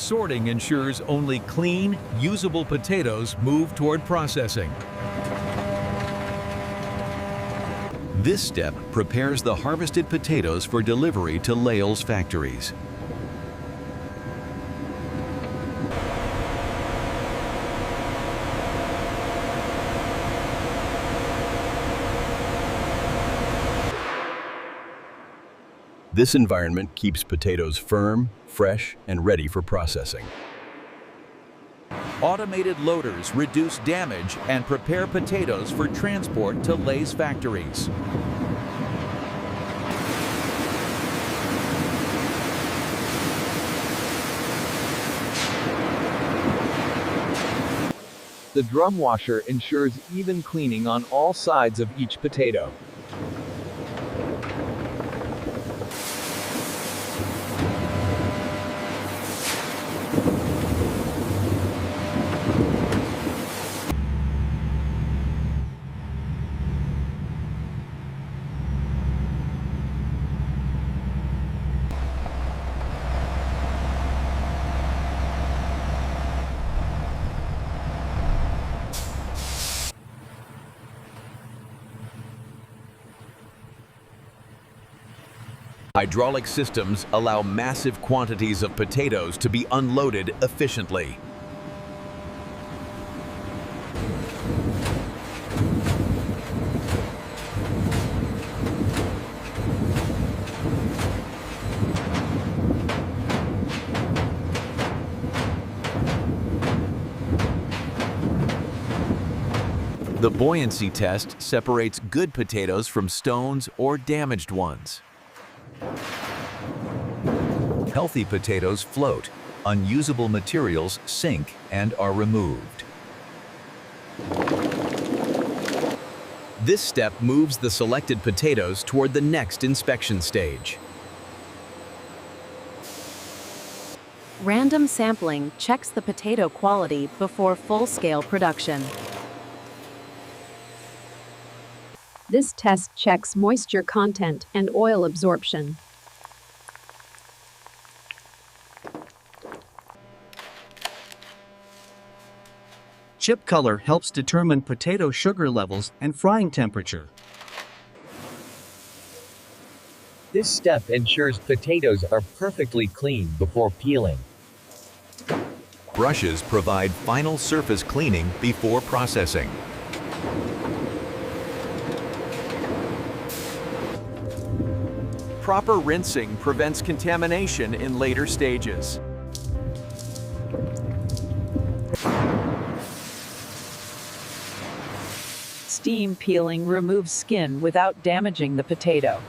Sorting ensures only clean, usable potatoes move toward processing. This step prepares the harvested potatoes for delivery to Lay's factories. This environment keeps potatoes firm, fresh, and ready for processing. Automated loaders reduce damage and prepare potatoes for transport to Lay's factories. The drum washer ensures even cleaning on all sides of each potato. Hydraulic systems allow massive quantities of potatoes to be unloaded efficiently. The buoyancy test separates good potatoes from stones or damaged ones. Healthy potatoes float, unusable materials sink and are removed. This step moves the selected potatoes toward the next inspection stage. Random sampling checks the potato quality before full-scale production. This test checks moisture content and oil absorption. Chip color helps determine potato sugar levels and frying temperature. This step ensures potatoes are perfectly clean before peeling. Brushes provide final surface cleaning before processing. Proper rinsing prevents contamination in later stages. Steam peeling removes skin without damaging the potato.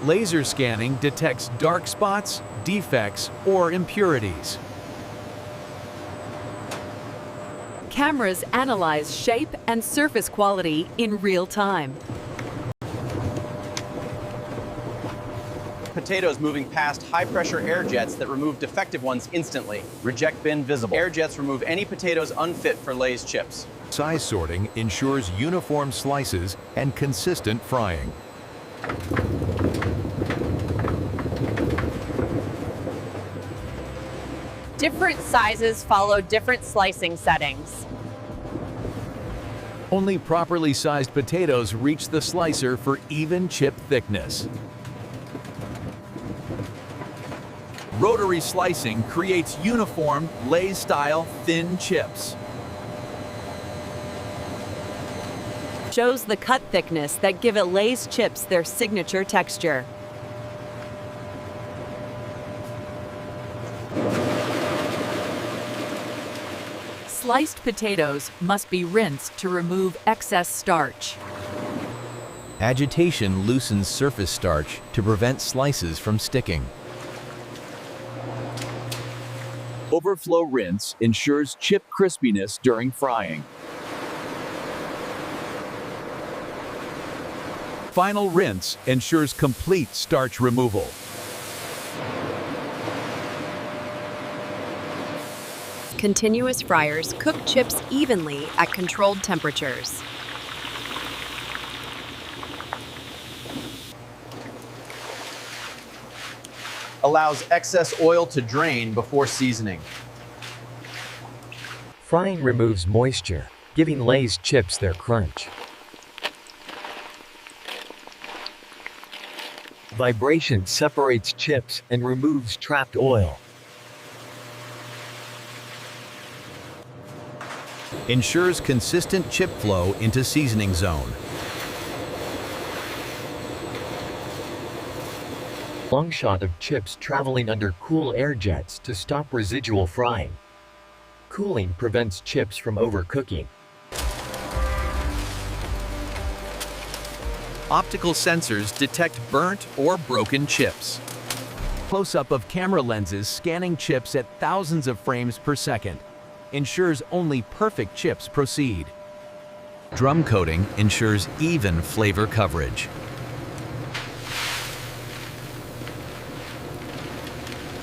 Laser scanning detects dark spots, defects, or impurities. Cameras analyze shape and surface quality in real time. Potatoes moving past high-pressure air jets that remove defective ones instantly. Reject bin visible. Air jets remove any potatoes unfit for Lay's chips. Size sorting ensures uniform slices and consistent frying. Different sizes follow different slicing settings. Only properly sized potatoes reach the slicer for even chip thickness. Rotary slicing creates uniform, Lay's-style thin chips. Shows the cut thickness that give it Lay's chips their signature texture. Sliced potatoes must be rinsed to remove excess starch. Agitation loosens surface starch to prevent slices from sticking. Overflow rinse ensures chip crispiness during frying. Final rinse ensures complete starch removal. Continuous fryers cook chips evenly at controlled temperatures. Allows excess oil to drain before seasoning. Frying removes moisture, giving Lay's chips their crunch. Vibration separates chips and removes trapped oil. Ensures consistent chip flow into seasoning zone. Long shot of chips traveling under cool air jets to stop residual frying. Cooling prevents chips from overcooking. Optical sensors detect burnt or broken chips. Close-up of camera lenses scanning chips at thousands of frames per second. Ensures only perfect chips proceed. Drum coating ensures even flavor coverage.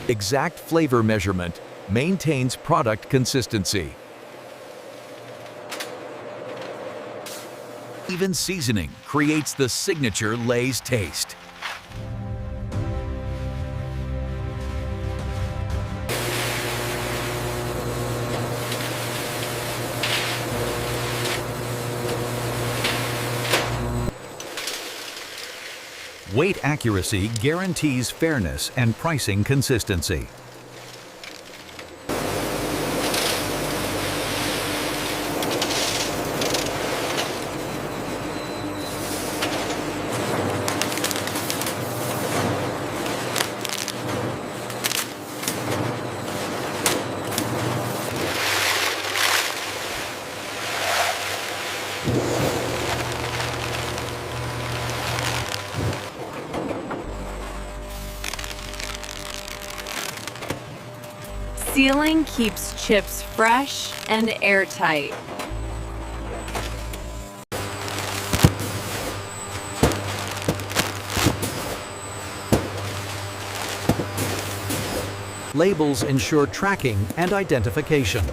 Exact flavor measurement maintains product consistency. Even seasoning creates the signature Lay's taste. Weight accuracy guarantees fairness and pricing consistency. Sealing keeps chips fresh and airtight. Labels ensure tracking and identification.